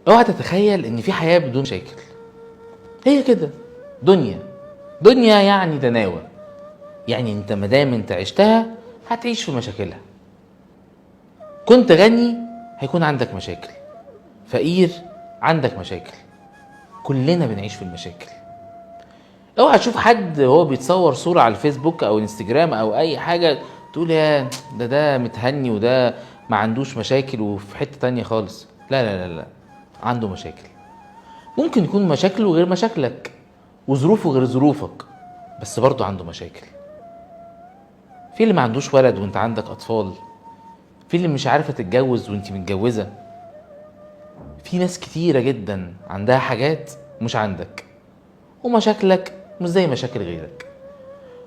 اوعى تتخيل ان في حياة بدون مشاكل. هي كده دنيا يعني تناوى. يعني انت مادام انت عشتها هتعيش في مشاكلها. كنت غني هيكون عندك مشاكل، فقير عندك مشاكل، كلنا بنعيش في المشاكل. اوعى تشوف حد هو بيتصور صورة على الفيسبوك او انستجرام او اي حاجة تقول يا ده متهني وده ما عندوش مشاكل وفي حتة تانية خالص. لا لا لا لا، عنده مشاكل. ممكن يكون مشاكله غير مشاكلك وظروفه غير ظروفك، بس برضه عنده مشاكل. في اللي ما عندوش ولد وانت عندك اطفال، في اللي مش عارفة تتجوز وانت متجوزة، في ناس كتيرة جدا عندها حاجات مش عندك، ومشاكلك مش زي مشاكل غيرك.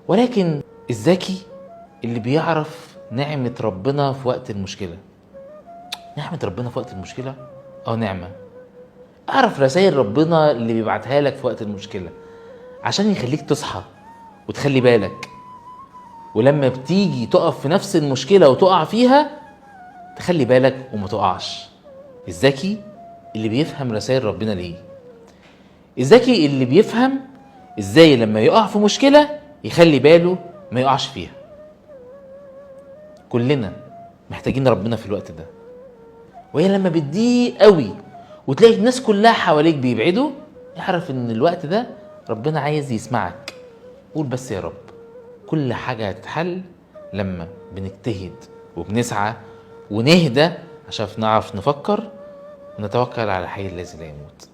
ولكن الذكي اللي بيعرف نعمة ربنا في وقت المشكلة. نعمة ربنا في وقت المشكلة نعمة. اعرف رسائل ربنا اللي بيبعتها لك في وقت المشكلة عشان يخليك تصحى وتخلي بالك، ولما بتيجي تقف في نفس المشكلة وتقع فيها تخلي بالك وما تقعش. الذكي اللي بيفهم رسائل ربنا ليه. الذكي اللي بيفهم ازاي لما يقع في مشكلة يخلي باله ما يقعش فيها. كلنا محتاجين ربنا في الوقت ده. وهي لما بتضيق قوي وتلاقي الناس كلها حواليك بيبعدوا، اعرف ان الوقت ده ربنا عايز يسمعك. قول بس يا رب. كل حاجة هتتحل لما بنجتهد وبنسعى ونهدى عشان نعرف نفكر ونتوكل على الحي الذي لا يموت.